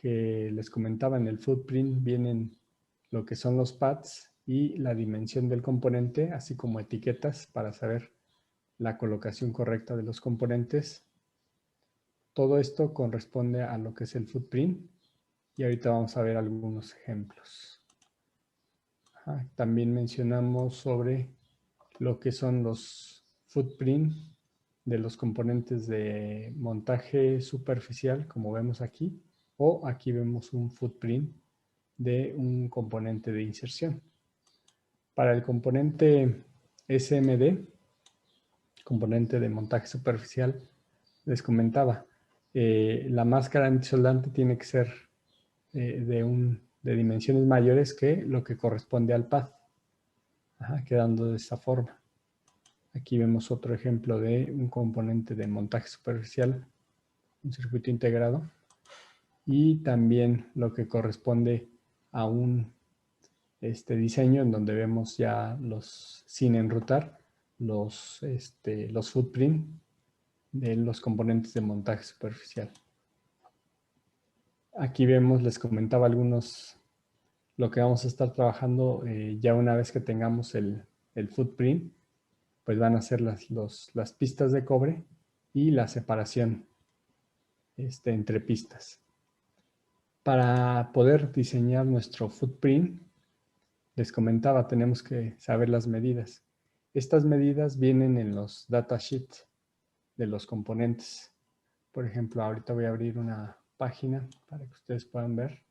que les comentaba, en el footprint vienen lo que son los paths y la dimensión del componente, así como etiquetas para saber la colocación correcta de los componentes. Todo esto corresponde a lo que es el footprint y ahorita vamos a ver algunos ejemplos. También mencionamos sobre lo que son los footprint de los componentes de montaje superficial, como vemos aquí, o aquí vemos un footprint de un componente de inserción. Para el componente SMD, componente de montaje superficial, les comentaba, la máscara antisoldante tiene que ser de dimensiones mayores que lo que corresponde al pad, quedando de esta forma. Aquí vemos otro ejemplo de un componente de montaje superficial, un circuito integrado, y también lo que corresponde a un diseño en donde vemos ya sin enrutar los footprint de los componentes de montaje superficial. Aquí vemos, les comentaba algunos, lo que vamos a estar trabajando ya una vez que tengamos el footprint, pues van a ser las pistas de cobre y la separación entre pistas. Para poder diseñar nuestro footprint, les comentaba, tenemos que saber las medidas. Estas medidas vienen en los datasheets de los componentes. Por ejemplo, ahorita voy a abrir una página para que ustedes puedan ver.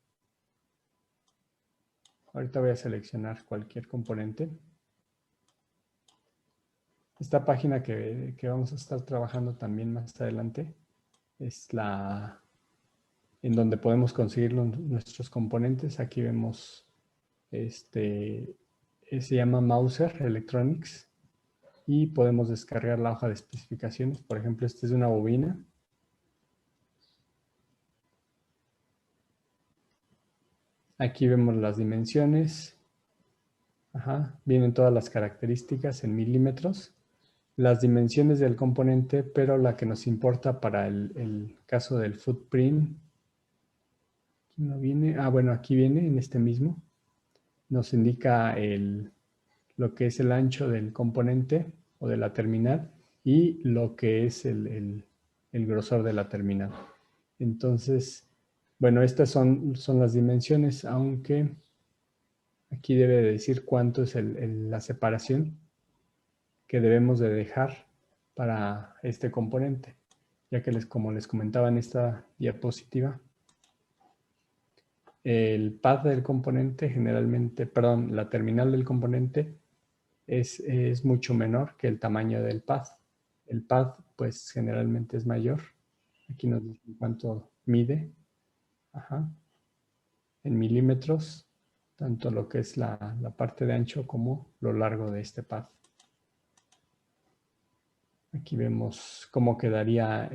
Ahorita voy a seleccionar cualquier componente. Esta página que vamos a estar trabajando también más adelante es en donde podemos conseguir nuestros componentes. Aquí vemos, se llama Mouser Electronics y podemos descargar la hoja de especificaciones. Por ejemplo, esta es una bobina. Aquí vemos las dimensiones. Vienen todas las características en milímetros. Las dimensiones del componente, pero la que nos importa para el caso del footprint. Aquí no viene. Bueno, aquí viene en este mismo. Nos indica lo que es el ancho del componente o de la terminal y lo que es el grosor de la terminal. Entonces, bueno, estas son las dimensiones, aunque aquí debe de decir cuánto es la separación que debemos de dejar para este componente, ya que como les comentaba en esta diapositiva, el pad del componente generalmente, perdón, la terminal del componente es mucho menor que el tamaño del pad. El pad pues generalmente es mayor. Aquí nos dice cuánto mide. En milímetros, tanto lo que es la parte de ancho como lo largo de este pad. Aquí vemos cómo quedaría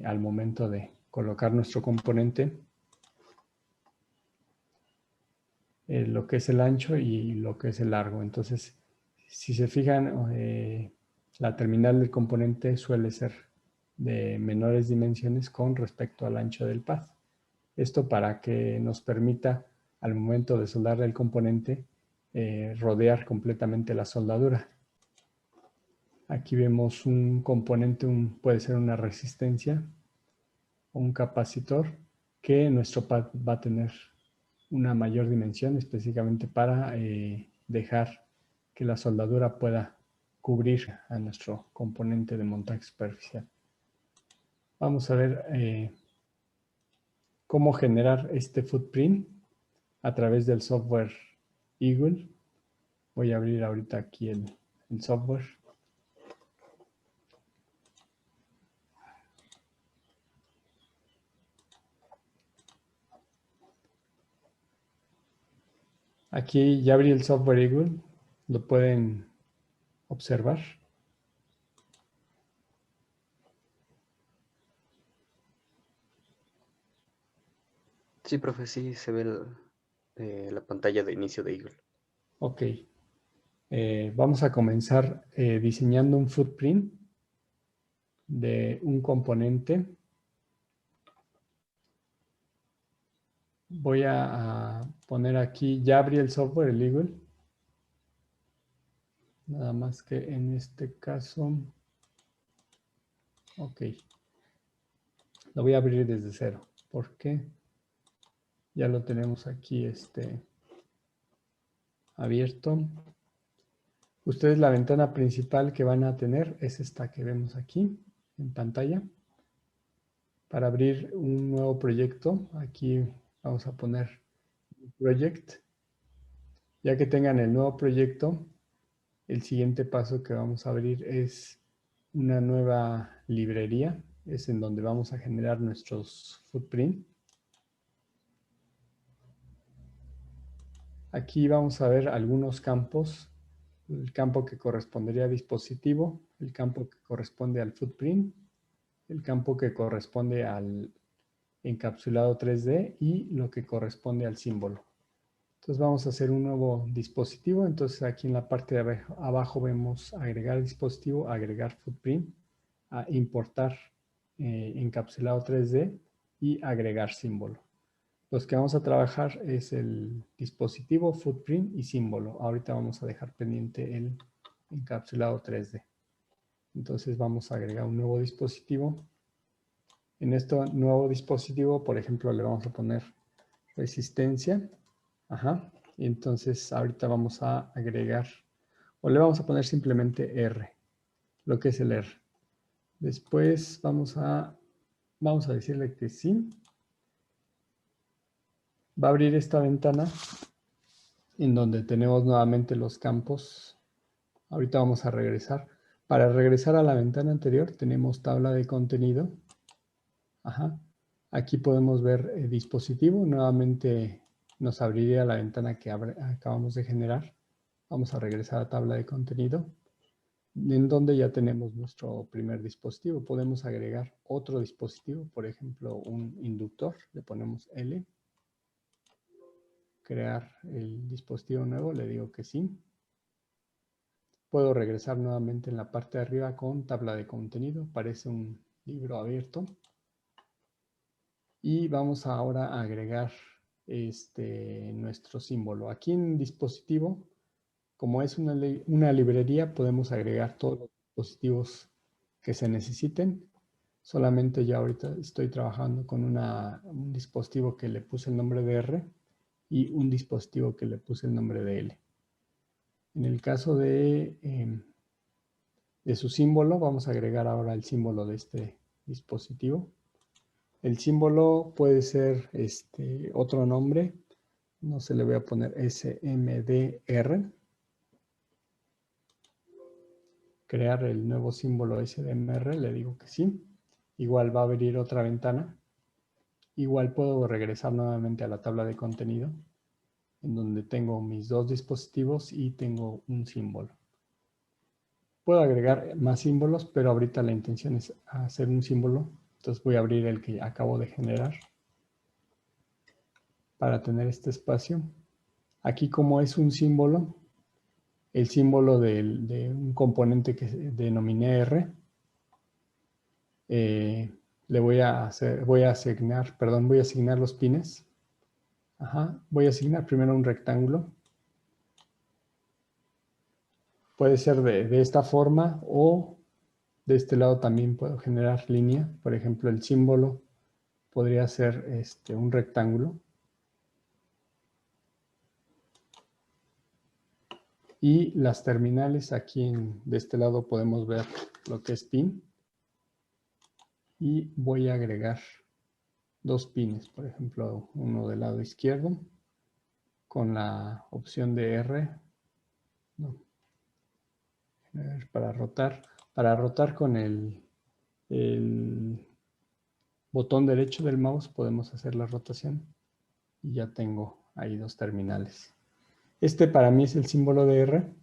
al momento de colocar nuestro componente, lo que es el ancho y lo que es el largo. Entonces, si se fijan, la terminal del componente suele ser de menores dimensiones con respecto al ancho del pad. Esto para que nos permita, al momento de soldar el componente, rodear completamente la soldadura. Aquí vemos un componente, puede ser una resistencia o un capacitor, que nuestro pad va a tener una mayor dimensión específicamente para dejar que la soldadura pueda cubrir a nuestro componente de montaje superficial. Vamos a ver cómo generar este footprint a través del software Eagle. Voy a abrir ahorita aquí el software. Aquí ya abrí el software Eagle, lo pueden observar. Sí, profe, sí se ve la pantalla de inicio de Eagle. Ok. Vamos a comenzar diseñando un footprint de un componente voy a poner aquí, ya abrí el software, el Eagle. Nada más que en este caso, ok, lo voy a abrir desde cero, porque ya lo tenemos aquí abierto. Ustedes la ventana principal que van a tener es esta que vemos aquí en pantalla. Para abrir un nuevo proyecto, aquí vamos a poner Project. Ya que tengan el nuevo proyecto, el siguiente paso que vamos a abrir es una nueva librería. Es en donde vamos a generar nuestros footprint. Aquí vamos a ver algunos campos. El campo que correspondería a dispositivo, el campo que corresponde al footprint, el campo que corresponde al encapsulado 3D y lo que corresponde al símbolo. Entonces vamos a hacer un nuevo dispositivo. Entonces aquí en la parte de abajo vemos agregar dispositivo, agregar footprint, a importar encapsulado 3D y agregar símbolo. Los que vamos a trabajar es el dispositivo, footprint y símbolo. Ahorita vamos a dejar pendiente el encapsulado 3D. Entonces vamos a agregar un nuevo dispositivo. En este nuevo dispositivo, por ejemplo, le vamos a poner resistencia. Ajá. Y entonces ahorita vamos a agregar, o le vamos a poner simplemente R, lo que es el R. Después vamos a decirle que sí. Va a abrir esta ventana en donde tenemos nuevamente los campos. Ahorita vamos a regresar. Para regresar a la ventana anterior tenemos tabla de contenido. Ajá. Aquí podemos ver dispositivo. Nuevamente nos abriría la ventana que acabamos de generar. Vamos a regresar a tabla de contenido, en donde ya tenemos nuestro primer dispositivo. Podemos agregar otro dispositivo, por ejemplo, un inductor. Le ponemos L. Crear el dispositivo nuevo, le digo que sí. Puedo regresar nuevamente en la parte de arriba con tabla de contenido. Parece un libro abierto. Y vamos ahora a agregar nuestro símbolo. Aquí en dispositivo, como es una librería, podemos agregar todos los dispositivos que se necesiten. Solamente yo ahorita estoy trabajando con un dispositivo que le puse el nombre de R y un dispositivo que le puse el nombre de L. En el caso de su símbolo, vamos a agregar ahora el símbolo de este dispositivo. El símbolo puede ser otro nombre. No se le voy a poner SMDR. Crear el nuevo símbolo SMDR, le digo que sí. Igual va a abrir otra ventana. Igual puedo regresar nuevamente a la tabla de contenido, en donde tengo mis dos dispositivos y tengo un símbolo. Puedo agregar más símbolos, pero ahorita la intención es hacer un símbolo. Entonces voy a abrir el que acabo de generar para tener este espacio. Aquí, como es un símbolo, el símbolo de un componente que denominé R, le voy a asignar los pines. Ajá, voy a asignar primero un rectángulo. Puede ser de esta forma o de este lado también puedo generar línea. Por ejemplo, el símbolo podría ser un rectángulo. Y las terminales aquí de este lado podemos ver lo que es pin. Y voy a agregar dos pines, por ejemplo, uno del lado izquierdo con la opción de R. No, para rotar con el botón derecho del mouse podemos hacer la rotación y ya tengo ahí dos terminales. Este para mí es el símbolo de R.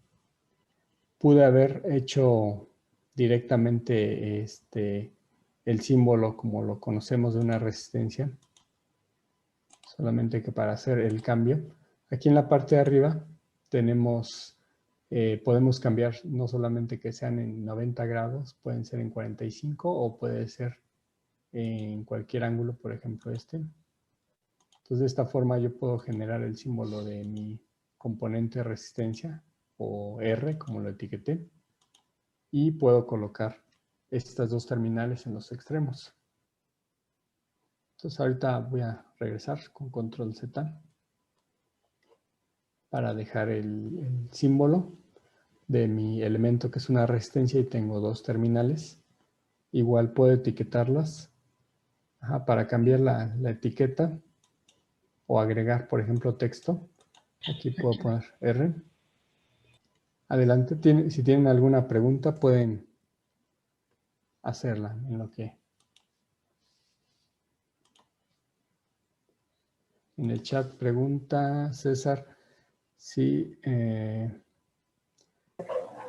Pude haber hecho directamente el símbolo como lo conocemos de una resistencia, solamente que para hacer el cambio, aquí en la parte de arriba tenemos, podemos cambiar no solamente que sean en 90 grados, pueden ser en 45 o puede ser en cualquier ángulo, por ejemplo este. Entonces, de esta forma yo puedo generar el símbolo de mi componente resistencia, o R, como lo etiqueté, y puedo colocar estas dos terminales en los extremos. Entonces, ahorita voy a regresar con control Z para dejar el símbolo de mi elemento, que es una resistencia, y tengo dos terminales. Igual puedo etiquetarlas para cambiar la etiqueta o agregar, por ejemplo, texto. Aquí puedo poner R. Adelante, si tienen alguna pregunta pueden hacerla en lo que... En el chat pregunta César si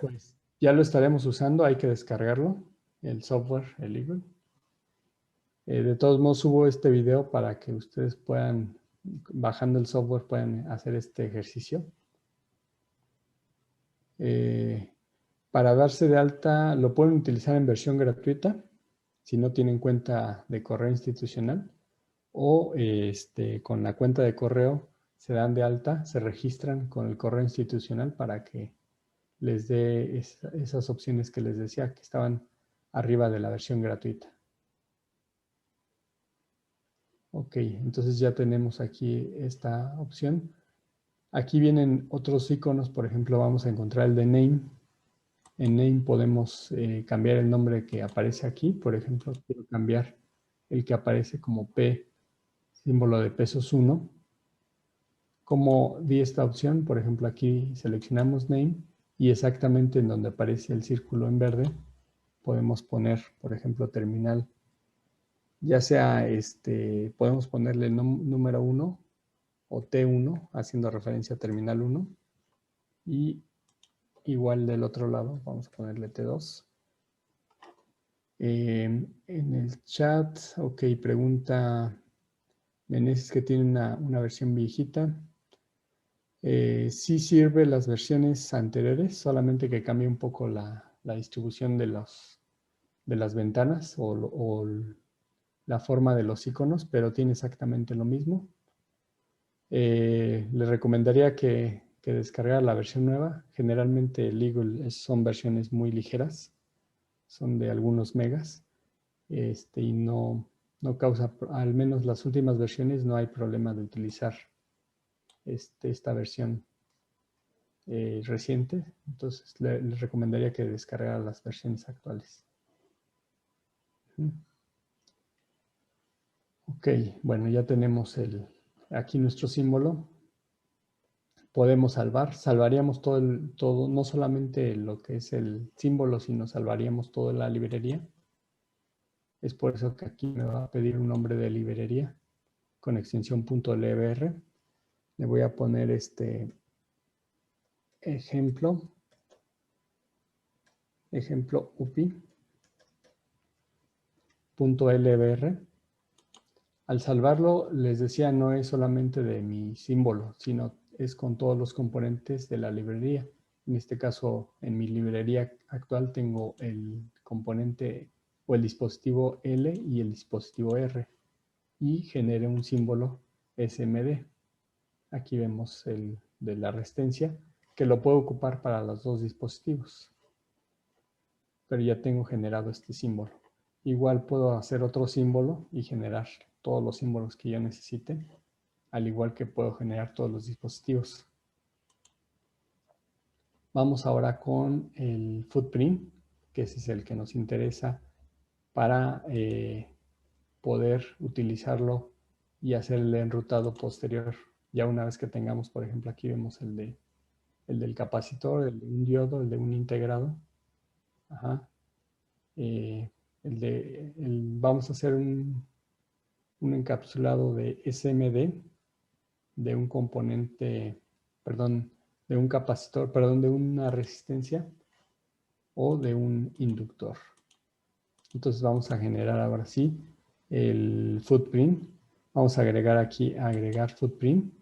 pues ya lo estaremos usando, hay que descargarlo, el software, el Eagle. De todos modos subo este video para que ustedes puedan, bajando el software, puedan hacer este ejercicio. Para darse de alta lo pueden utilizar en versión gratuita si no tienen cuenta de correo institucional, o con la cuenta de correo se dan de alta, se registran con el correo institucional para que les dé esas opciones que les decía que estaban arriba de la versión gratuita. Ok, entonces ya tenemos aquí esta opción. Aquí vienen otros iconos, por ejemplo, vamos a encontrar el de Name. En Name podemos cambiar el nombre que aparece aquí. Por ejemplo, quiero cambiar el que aparece como P, símbolo de pesos 1. Como vi esta opción, por ejemplo, aquí seleccionamos Name y exactamente en donde aparece el círculo en verde, podemos poner, por ejemplo, terminal. Ya sea, podemos ponerle número 1 o T1, haciendo referencia a terminal 1. Y igual del otro lado, vamos a ponerle T2. En el chat, ok, pregunta Meneses que tiene una versión viejita. Sí sirve las versiones anteriores, solamente que cambia un poco la distribución de las ventanas o la forma de los iconos, pero tiene exactamente lo mismo. Le recomendaría que descargara la versión nueva. Generalmente el Eagle son versiones muy ligeras, son de algunos megas, y no causa, al menos las últimas versiones, no hay problema de utilizar esta versión reciente. Entonces les recomendaría que descargara las versiones actuales. Ok, bueno, ya tenemos aquí nuestro símbolo. Podemos salvaríamos todo, no solamente lo que es el símbolo, sino salvaríamos toda la librería. Es por eso que aquí me va a pedir un nombre de librería con extensión .lbr. Le voy a poner ejemplo upi.lbr. Al salvarlo, les decía, no es solamente de mi símbolo, sino es con todos los componentes de la librería. En este caso, en mi librería actual tengo el componente o el dispositivo L y el dispositivo R, y generé un símbolo SMD. Aquí vemos el de la resistencia, que lo puedo ocupar para los dos dispositivos. Pero ya tengo generado este símbolo. Igual puedo hacer otro símbolo y generar todos los símbolos que yo necesite, al igual que puedo generar todos los dispositivos. Vamos ahora con el footprint, que ese es el que nos interesa para poder utilizarlo y hacer el enrutado posterior. Ya una vez que tengamos, por ejemplo, aquí vemos el del capacitor, el de un diodo, el de un integrado. Vamos a hacer un encapsulado de SMD de un componente, perdón, de un capacitor, perdón, de una resistencia o de un inductor. Entonces vamos a generar ahora sí el footprint. Vamos a agregar aquí, agregar footprint,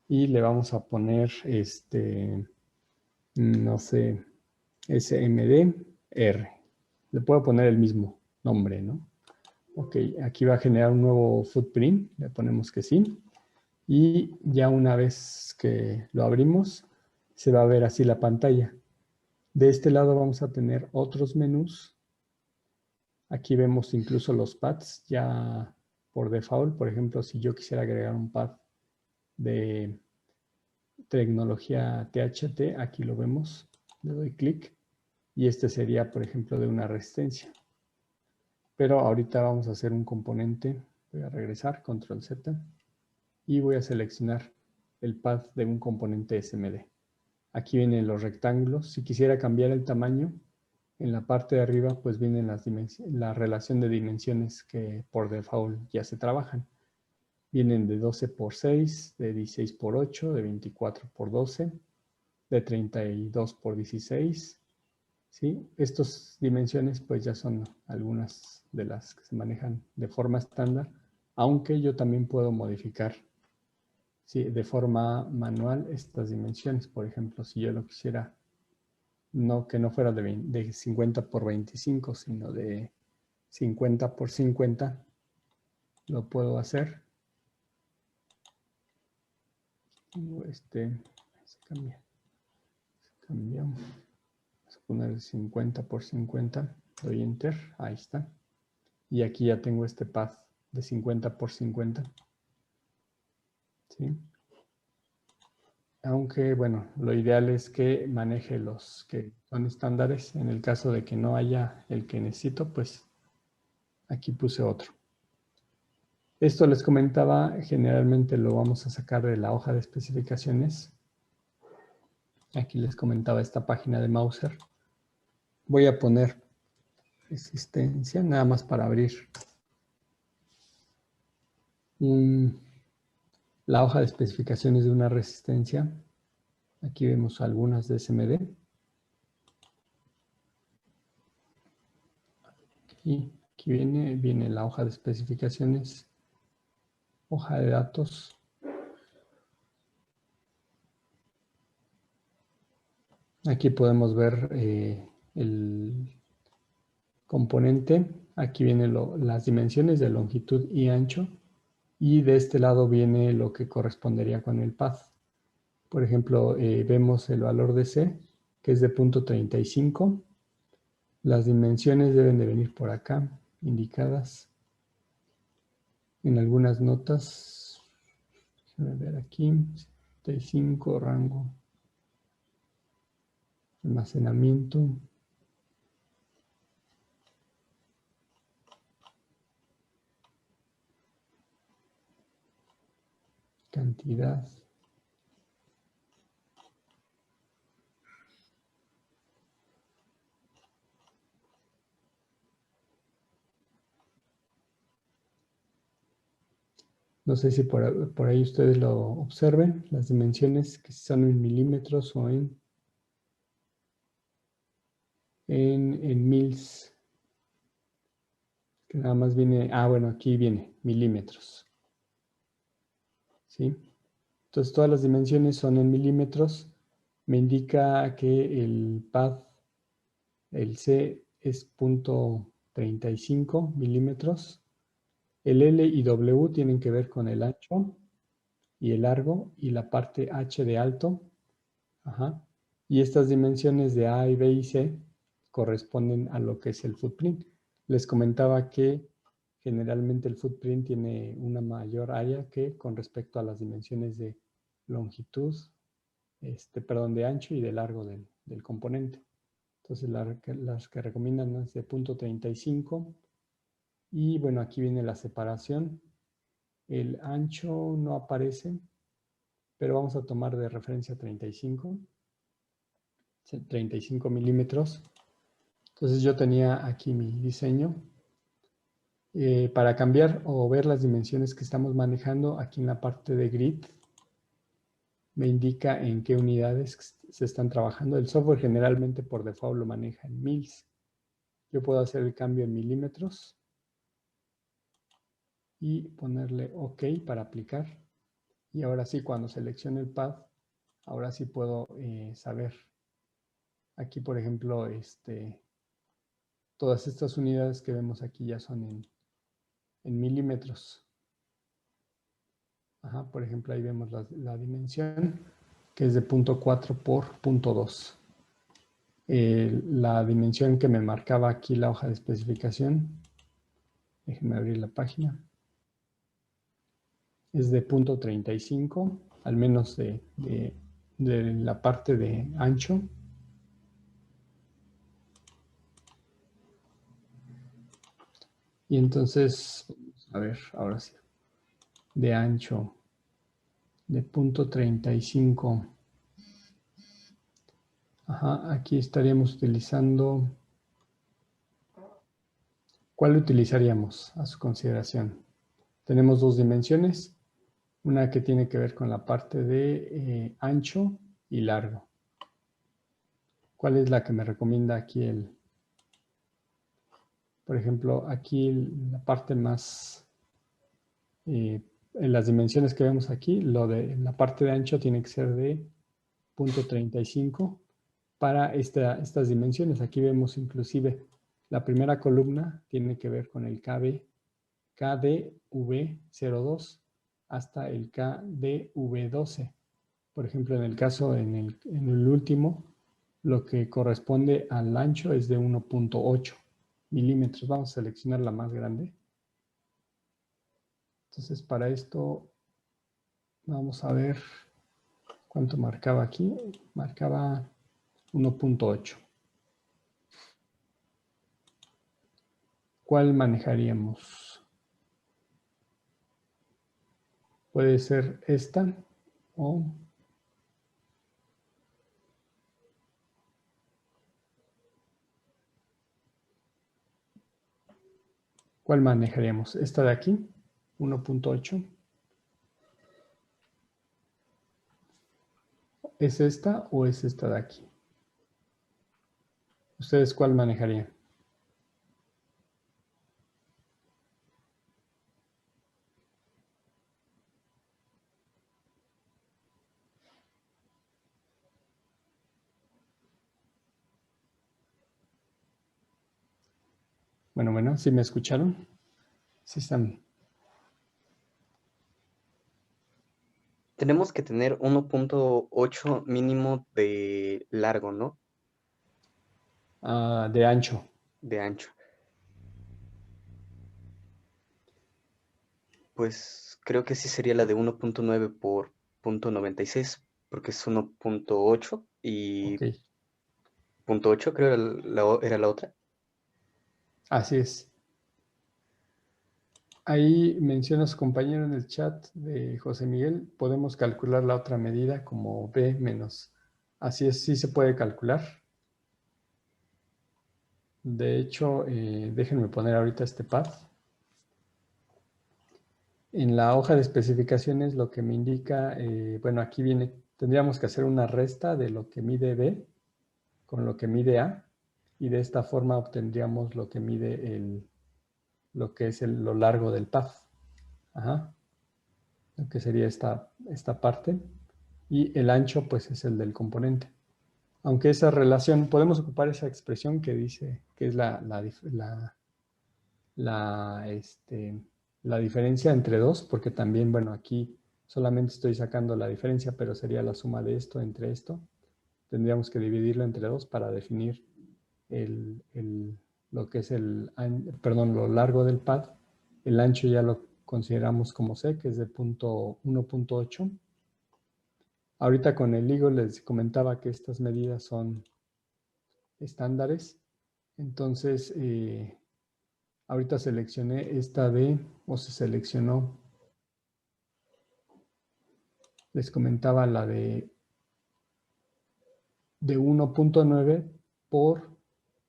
y le vamos a poner no sé, SMDR. Le puedo poner el mismo nombre, ¿no? Ok, aquí va a generar un nuevo footprint, le ponemos que sí. Y ya una vez que lo abrimos, se va a ver así la pantalla. De este lado vamos a tener otros menús. Aquí vemos incluso los pads ya por default. Por ejemplo, si yo quisiera agregar un pad de tecnología THT, aquí lo vemos. Le doy clic y este sería, por ejemplo, de una resistencia. Pero ahorita vamos a hacer un componente. Voy a regresar, control Z, y voy a seleccionar el pad de un componente SMD. Aquí vienen los rectángulos. Si quisiera cambiar el tamaño, en la parte de arriba pues vienen la relación de dimensiones que por default ya se trabajan. Vienen de 12 por 6, de 16 por 8, de 24 por 12, de 32 por 16. ¿Sí? Estas dimensiones pues ya son algunas de las que se manejan de forma estándar, aunque yo también puedo modificar, ¿sí?, de forma manual estas dimensiones. Por ejemplo, si yo lo quisiera, que no fuera de 50 por 25, sino de 50 por 50, lo puedo hacer. Se cambia. Vamos a poner 50 por 50, doy enter, ahí está. Y aquí ya tengo este path de 50 por 50. ¿Sí? Aunque, bueno, lo ideal es que maneje los que son estándares. En el caso de que no haya el que necesito, pues aquí puse otro. Esto les comentaba, generalmente lo vamos a sacar de la hoja de especificaciones. Aquí les comentaba esta página de Mouser. Voy a poner resistencia nada más para abrir la hoja de especificaciones de una resistencia. Aquí vemos algunas de SMD. Aquí viene la hoja de especificaciones, hoja de datos. Aquí podemos ver el componente. Aquí vienen las dimensiones de longitud y ancho. Y de este lado viene lo que correspondería con el path. Por ejemplo, vemos el valor de C, que es de 0.35. Las dimensiones deben de venir por acá, indicadas en algunas notas. Déjenme ver aquí, 75, rango, almacenamiento. Cantidad. No sé si por ahí ustedes lo observen, las dimensiones que son en milímetros o en mils. Que nada más viene, bueno, aquí viene milímetros. ¿Sí? Entonces todas las dimensiones son en milímetros. Me indica que el pad, el C es 0.35 milímetros. El L y W tienen que ver con el ancho y el largo y la parte H de alto. Ajá. Y estas dimensiones de A y B y C corresponden a lo que es el footprint. Les comentaba que generalmente el footprint tiene una mayor área que con respecto a las dimensiones de longitud, de ancho y de largo del componente. Entonces las que recomiendan es de 0.35 y bueno, aquí viene la separación. El ancho no aparece, pero vamos a tomar de referencia 35 milímetros. Entonces yo tenía aquí mi diseño. Para cambiar o ver las dimensiones que estamos manejando, aquí en la parte de grid, me indica en qué unidades se están trabajando. El software generalmente por default lo maneja en mils. Yo puedo hacer el cambio en milímetros y ponerle OK para aplicar. Y ahora sí, cuando seleccione el pad, ahora sí puedo saber. Aquí, por ejemplo, todas estas unidades que vemos aquí ya son en milímetros. Ajá, por ejemplo, ahí vemos la dimensión, que es de 0.4 por 0.2. La dimensión que me marcaba aquí la hoja de especificación, déjenme abrir la página, es de 0.35, al menos de la parte de ancho. Y entonces, a ver, ahora sí, de ancho de 0.35. Ajá, aquí estaríamos utilizando, ¿cuál utilizaríamos a su consideración? Tenemos dos dimensiones, una que tiene que ver con la parte de ancho y largo. ¿Cuál es la que me recomienda aquí por ejemplo, aquí la parte más, en las dimensiones que vemos aquí, la parte de ancho tiene que ser de 0.35 para estas dimensiones. Aquí vemos inclusive la primera columna tiene que ver con el KDV02 hasta el KDV12. Por ejemplo, en el caso, en el último, lo que corresponde al ancho es de 1.8 milímetros. Vamos a seleccionar la más grande. Entonces, para esto, vamos a ver cuánto marcaba aquí. Marcaba 1.8. ¿Cuál manejaríamos? Puede ser esta o ¿cuál manejaríamos? Esta de aquí, 1.8. ¿Es esta o es esta de aquí? ¿Ustedes cuál manejarían? Bueno, ¿sí me escucharon? Sí están. Tenemos que tener 1.8 mínimo de largo, ¿no? De ancho. De ancho. Pues creo que sí sería la de 1.9 por 0.96, porque es 1.8 y Ok, 0.8 creo era la otra. así es. Ahí menciona su compañero en el chat de José Miguel, podemos calcular la otra medida como B menos. Así es, sí se puede calcular. De hecho, déjenme poner ahorita este pad. En la hoja de especificaciones lo que me indica, bueno, aquí viene, tendríamos que hacer una resta de lo que mide B con lo que mide A y de esta forma obtendríamos lo que mide lo que es lo largo del pad. Ajá. Lo que sería esta parte. Y el ancho, pues, es el del componente. Aunque esa relación, podemos ocupar esa expresión que dice que es la diferencia entre dos, porque también, bueno, aquí solamente estoy sacando la diferencia, pero sería la suma de esto entre esto. Tendríamos que dividirlo entre dos para definir lo que es lo largo del pad. El ancho ya lo consideramos como C, que es de 1.8. Ahorita con el LIGO les comentaba que estas medidas son estándares. Entonces, ahorita seleccioné o se seleccionó, les comentaba la de 1.9 por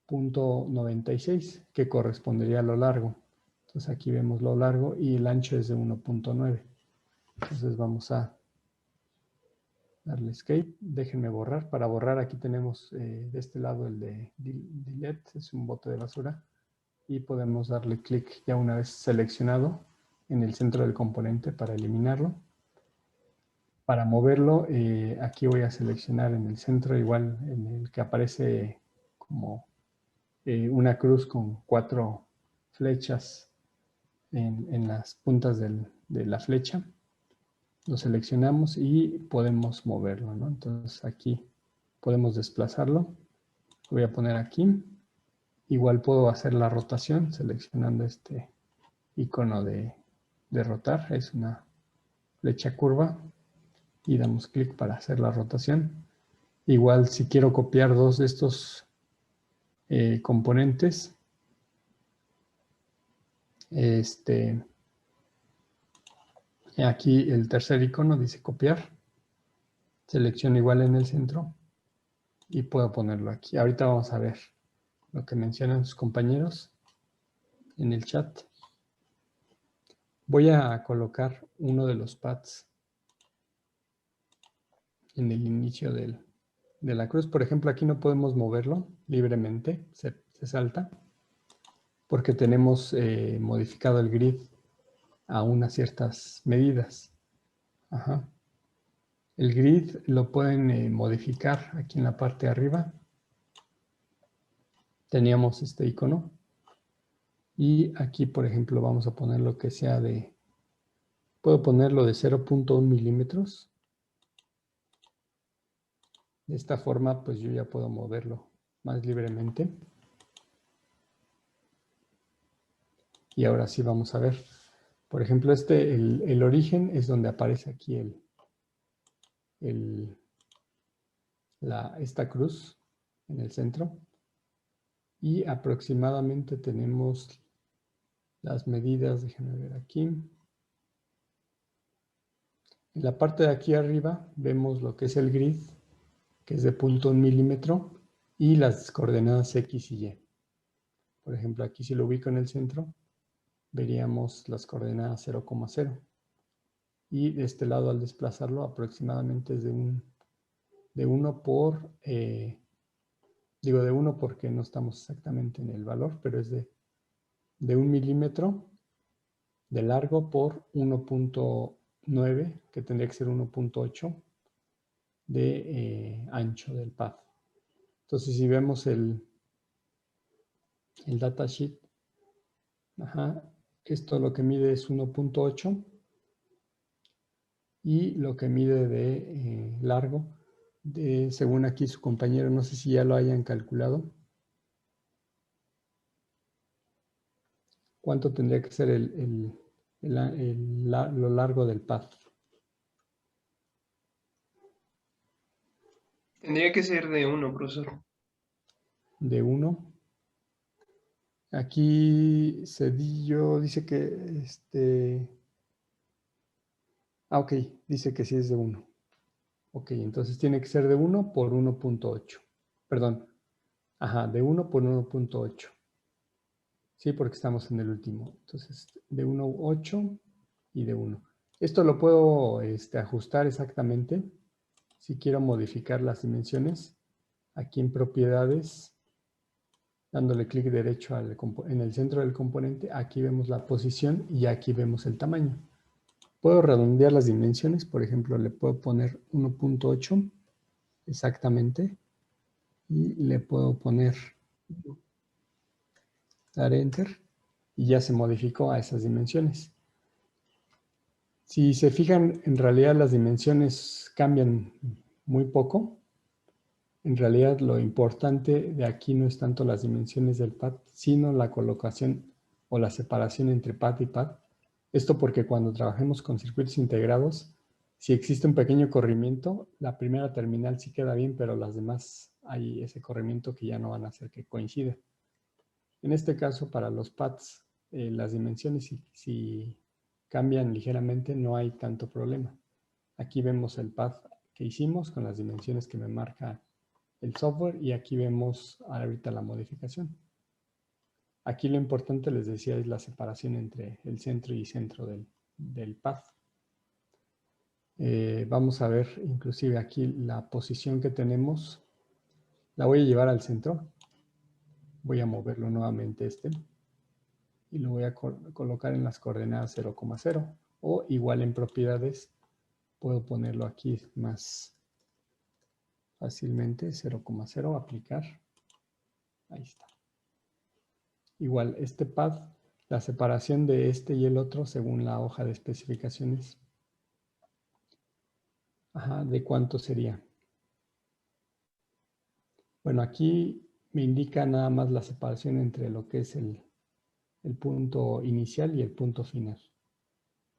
0.96, que correspondería a lo largo. Entonces aquí vemos lo largo y el ancho es de 1.9. Entonces vamos a darle escape. Déjenme borrar. Para borrar aquí tenemos de este lado el de delete, es un bote de basura. Y podemos darle clic ya una vez seleccionado en el centro del componente para eliminarlo. Para moverlo, aquí voy a seleccionar en el centro, igual en el que aparece como una cruz con 4 flechas en las puntas de la flecha. Lo seleccionamos y podemos moverlo, ¿no? Entonces aquí podemos desplazarlo. Lo voy a poner aquí. Igual puedo hacer la rotación seleccionando este icono de rotar. Es una flecha curva y damos clic para hacer la rotación. Igual si quiero copiar dos de estos componentes, aquí el tercer icono dice copiar. Selecciono igual en el centro y puedo ponerlo aquí. Ahorita vamos a ver lo que mencionan sus compañeros en el chat. Voy a colocar uno de los pads en el inicio de la cruz. Por ejemplo, aquí no podemos moverlo libremente, se salta, porque tenemos modificado el grid a unas ciertas medidas. Ajá. El grid lo pueden modificar aquí en la parte de arriba. Teníamos este icono. Y aquí, por ejemplo, vamos a poner lo que sea de... Puedo ponerlo de 0.1 milímetros. De esta forma, pues yo ya puedo moverlo más libremente. Y ahora sí vamos a ver. Por ejemplo, el origen es donde aparece aquí esta cruz en el centro. Y aproximadamente tenemos las medidas, déjenme ver aquí. En la parte de aquí arriba vemos lo que es el grid, que es de 0.1 milímetro, y las coordenadas X y Y. Por ejemplo, aquí si lo ubico en el centro, veríamos las coordenadas 0,0. Y de este lado, al desplazarlo, aproximadamente es de 1 por... digo de 1 porque no estamos exactamente en el valor, pero es de 1 milímetro de largo por 1.9, que tendría que ser 1.8 de ancho del pad. Entonces, si vemos el datasheet, esto lo que mide es 1.8 y lo que mide de largo, según aquí su compañero, no sé si ya lo hayan calculado, cuánto tendría que ser lo largo del pad. Tendría que ser de 1, profesor. De 1. Aquí Cedillo dice que ok, dice que sí es de 1. Ok, entonces tiene que ser de 1 por 1.8. Perdón. Ajá, de 1 por 1.8. Sí, porque estamos en el último. Entonces, de 1.8 y de 1. Esto lo puedo ajustar exactamente. Si quiero modificar las dimensiones, aquí en propiedades, dándole clic derecho en el centro del componente, aquí vemos la posición y aquí vemos el tamaño. Puedo redondear las dimensiones, por ejemplo, le puedo poner 1.8 exactamente y le puedo poner, dar enter y ya se modificó a esas dimensiones. Si se fijan, en realidad las dimensiones cambian muy poco. En realidad lo importante de aquí no es tanto las dimensiones del pad, sino la colocación o la separación entre pad y pad. Esto porque cuando trabajemos con circuitos integrados, si existe un pequeño corrimiento, la primera terminal sí queda bien, pero las demás hay ese corrimiento que ya no van a hacer que coincida. En este caso, para los pads, las dimensiones si cambian ligeramente, no hay tanto problema. Aquí vemos el pad que hicimos con las dimensiones que me marca el software y aquí vemos ahorita la modificación. Aquí lo importante, les decía, es la separación entre el centro y centro del pad. Vamos a ver inclusive aquí la posición que tenemos. La voy a llevar al centro. Voy a moverlo nuevamente y lo voy a colocar en las coordenadas 0,0 o igual en propiedades puedo ponerlo aquí más fácilmente 0,0, aplicar. Ahí está. Igual este pad, la separación de este y el otro según la hoja de especificaciones Ajá, ¿de cuánto sería? Bueno, aquí me indica nada más la separación entre lo que es el punto inicial y el punto final,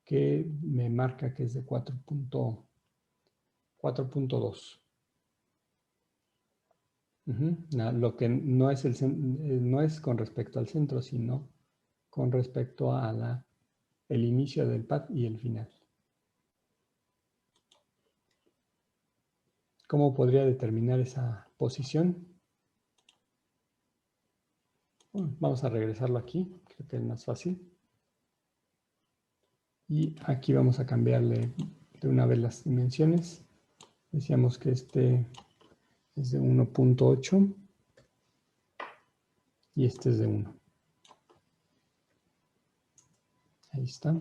que me marca que es de 4.2. Lo que no es, no es con respecto al centro, sino con respecto a el inicio del pad y el final. ¿Cómo podría determinar esa posición? Bueno, vamos a regresarlo aquí, creo que es más fácil. Y aquí vamos a cambiarle de una vez las dimensiones. Decíamos que este es de 1.8 y este es de 1. Ahí está.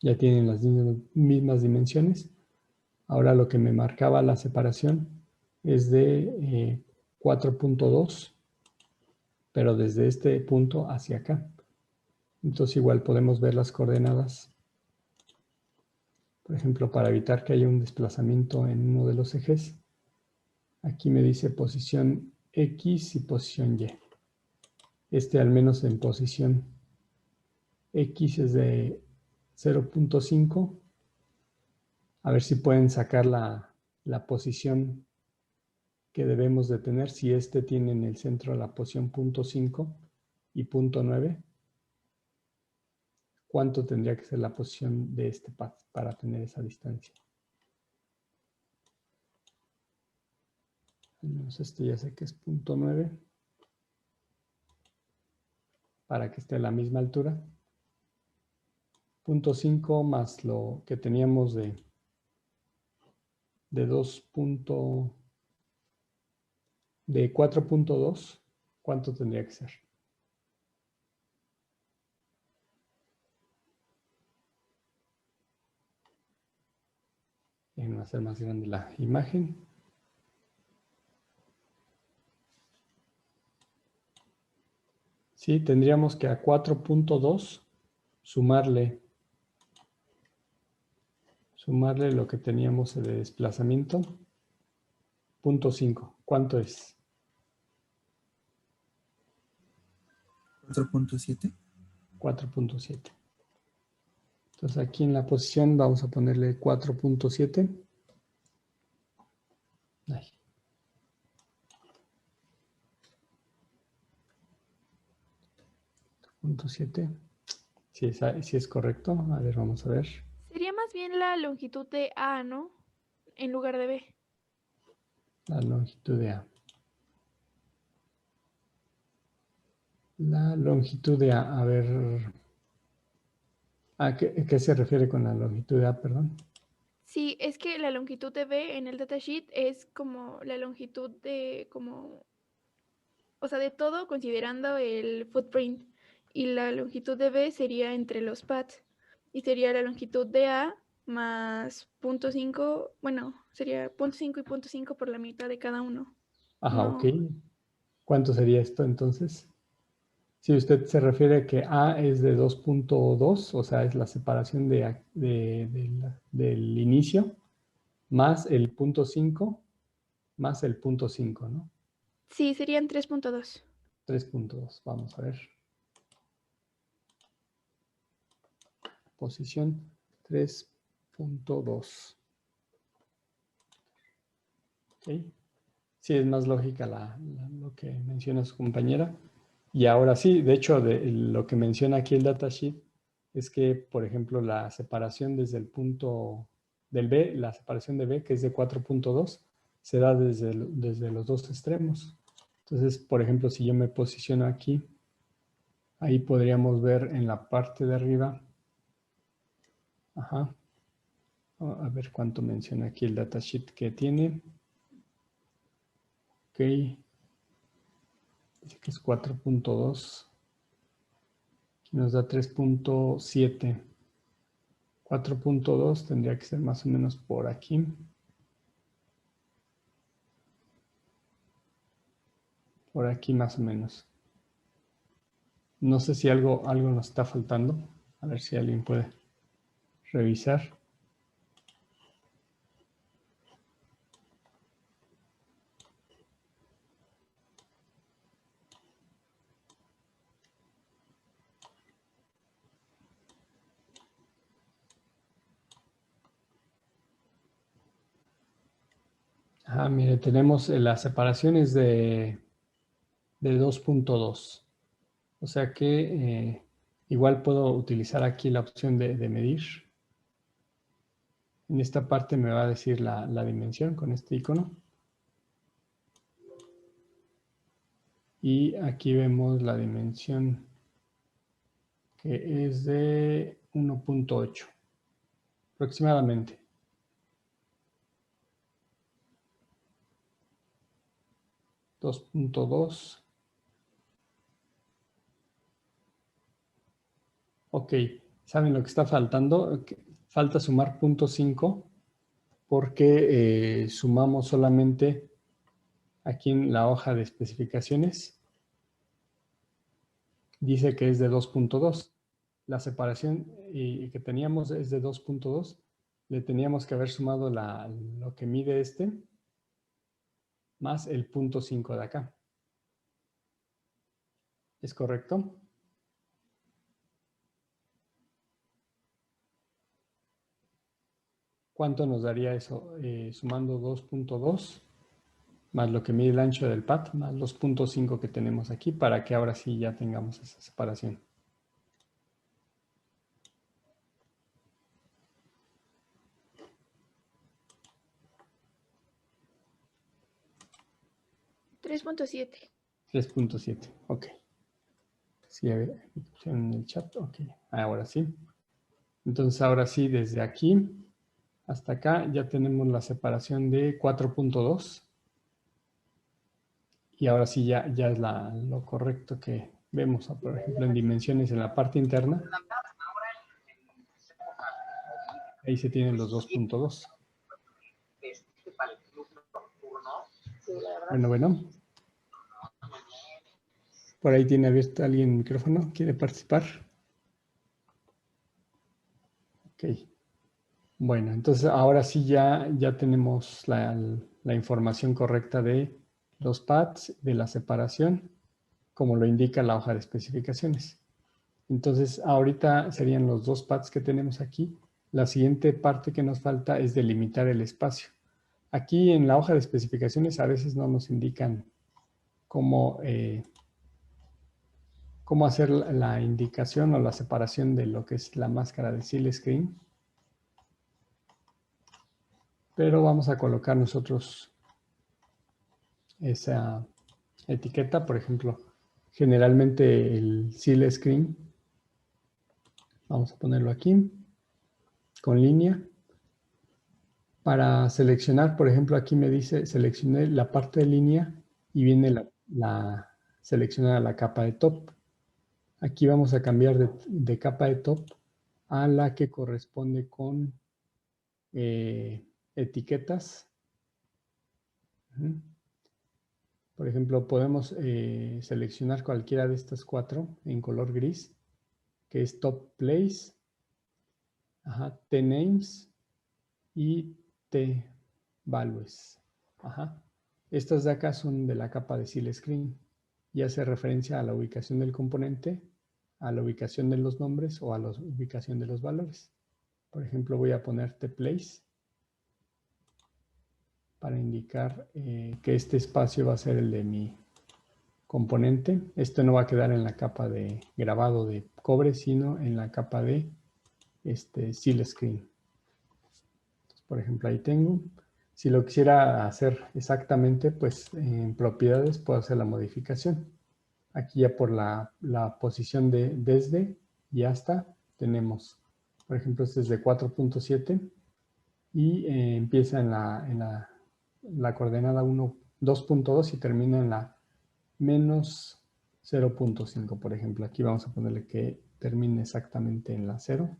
Ya tienen las mismas dimensiones. Ahora lo que me marcaba la separación es de 4.2, pero desde este punto hacia acá. Entonces igual podemos ver las coordenadas. Por ejemplo, para evitar que haya un desplazamiento en uno de los ejes, aquí me dice posición X y posición Y. Este al menos en posición X es de 0.5. A ver si pueden sacar la posición que debemos de tener. Si este tiene en el centro la posición 0.5 y 0.9, ¿cuánto tendría que ser la posición de este pad para tener esa distancia? Al menos este ya sé que es 0.9. Para que esté a la misma altura. 0.5 más lo que teníamos de 4.2, ¿cuánto tendría que ser? Déjenme hacer más grande la imagen. Sí, tendríamos que a 4.2 sumarle lo que teníamos de desplazamiento. 0.5. ¿Cuánto es? 4.7. 4.7. Entonces aquí en la posición vamos a ponerle 4.7. 4.7. Si es correcto. A ver, vamos a ver. Sería más bien la longitud de A, ¿no? En lugar de B. La longitud de A. La longitud de A. A ver. ¿A qué se refiere con la longitud de A, perdón? Sí, es que la longitud de B en el datasheet es como la longitud de o sea, de todo considerando el footprint. Y la longitud de B sería entre los pads. Y sería la longitud de A más 0.5, bueno, sería 0.5 y 0.5 por la mitad de cada uno. Ajá, No, ok. ¿Cuánto sería esto entonces? Si usted se refiere a que A es de 2.2, o sea, es la separación del inicio, más el 0.5, más el 0.5, ¿no? sí, serían 3.2. 3.2, vamos a ver. Posición 3.2. ¿Ok? Sí, es más lógica lo que menciona su compañera. Y ahora sí, de hecho, lo que menciona aquí el datasheet es que, por ejemplo, la separación desde el punto del B, la separación de B, que es de 4.2, se da desde los dos extremos. Entonces, por ejemplo, si yo me posiciono aquí, ahí podríamos ver en la parte de arriba, ajá, a ver cuánto menciona aquí el datasheet que tiene. Ok, dice que es 4.2. Nos da 3.7. 4.2 tendría que ser más o menos por aquí. Por aquí más o menos. No sé si algo nos está faltando. A ver si alguien puede revisar. Ajá, mire, tenemos las separaciones de 2.2. O sea que igual puedo utilizar aquí la opción de medir. En esta parte me va a decir la dimensión con este icono. Y aquí vemos la dimensión que es de 1.8 aproximadamente. .2. Ok, ¿saben lo que está faltando? Falta sumar 0.5 porque sumamos solamente aquí en la hoja de especificaciones. Dice que es de 2.2. La separación que teníamos es de 2.2. Le teníamos que haber sumado lo que mide este más el 0.5 de acá. ¿Es correcto? ¿Cuánto nos daría eso? Sumando 2.2 más lo que mide el ancho del pad, más los 0.5 que tenemos aquí, para que ahora sí ya tengamos esa separación. $3.7. 3.7, ok. Sí, a ver, en el chat, ok. Ahora sí. Entonces, ahora sí, desde aquí hasta acá ya tenemos la separación de 4.2. Y ahora sí ya es lo correcto que vemos, por ejemplo, en dimensiones en la parte interna. Ahí se tienen los 2.2. Bueno. Por ahí tiene abierto alguien el micrófono. ¿Quiere participar? Ok. Bueno, entonces ahora sí ya tenemos la información correcta de los pads, de la separación, como lo indica la hoja de especificaciones. Entonces, ahorita serían los 2 pads que tenemos aquí. La siguiente parte que nos falta es delimitar el espacio. Aquí en la hoja de especificaciones a veces no nos indican cómo hacer la indicación o la separación de lo que es la máscara de Seal Screen. Pero vamos a colocar nosotros esa etiqueta, por ejemplo, generalmente el Seal Screen. Vamos a ponerlo aquí, con línea. Para seleccionar, por ejemplo, aquí me dice, seleccioné la parte de línea y viene seleccionada la capa de top. Aquí vamos a cambiar de capa de top a la que corresponde con etiquetas. Por ejemplo, podemos seleccionar cualquiera de estas 4 en color gris, que es Top Place, T-Names y T-Values. Estas de acá son de la capa de Seal Screen y hace referencia a la ubicación del componente, a la ubicación de los nombres o a la ubicación de los valores. Por ejemplo, voy a poner T-Place para indicar que este espacio va a ser el de mi componente. Esto no va a quedar en la capa de grabado de cobre, sino en la capa de Seal Screen. Entonces, por ejemplo, ahí tengo. Si lo quisiera hacer exactamente, pues en propiedades puedo hacer la modificación. Aquí ya por la posición de desde y hasta tenemos, por ejemplo, este es de 4.7 y empieza en la coordenada 2.2 y termina en la menos 0.5, por ejemplo. Aquí vamos a ponerle que termine exactamente en la 0.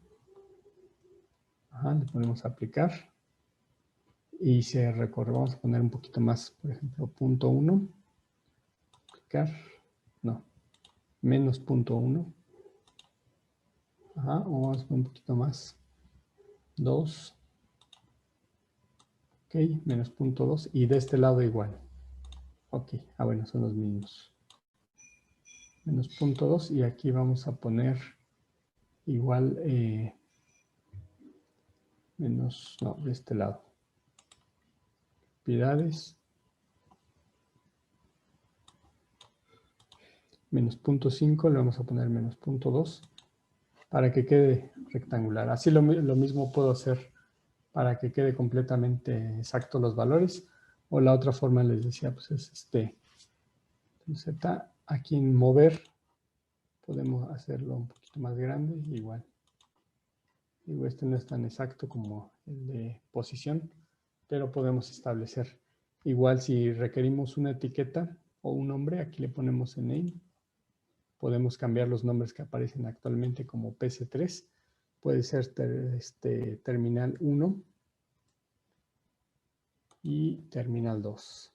Le ponemos a aplicar. Y se recorre. Vamos a poner un poquito más, por ejemplo, 0.1. Aplicar. No. Menos 0.1. O vamos a poner un poquito más. 2. Ok, menos 0.2. Y de este lado igual. Ok, bueno, son los mismos. Menos 0.2 y aquí vamos a poner igual menos, no, de este lado. propiedades, menos 0.5, le vamos a poner menos 0.2 para que quede rectangular. Así lo mismo puedo hacer para que quede completamente exacto los valores. O la otra forma les decía, pues es Z. Aquí en mover podemos hacerlo un poquito más grande, igual. Digo, este no es tan exacto como el de posición, pero podemos establecer. Igual si requerimos una etiqueta o un nombre, aquí le ponemos en name. Podemos cambiar los nombres que aparecen actualmente como PC3. Puede ser terminal 1 y terminal 2.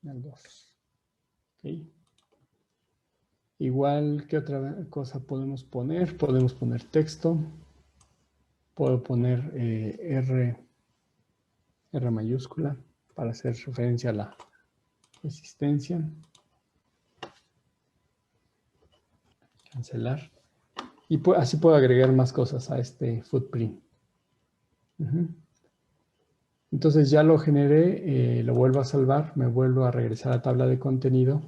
Terminal 2. Okay. Igual, ¿qué otra cosa podemos poner? Podemos poner texto. Puedo poner R mayúscula para hacer referencia a la resistencia. Cancelar. Y así puedo agregar más cosas a este footprint. Entonces ya lo generé, lo vuelvo a salvar, me vuelvo a regresar a tabla de contenido.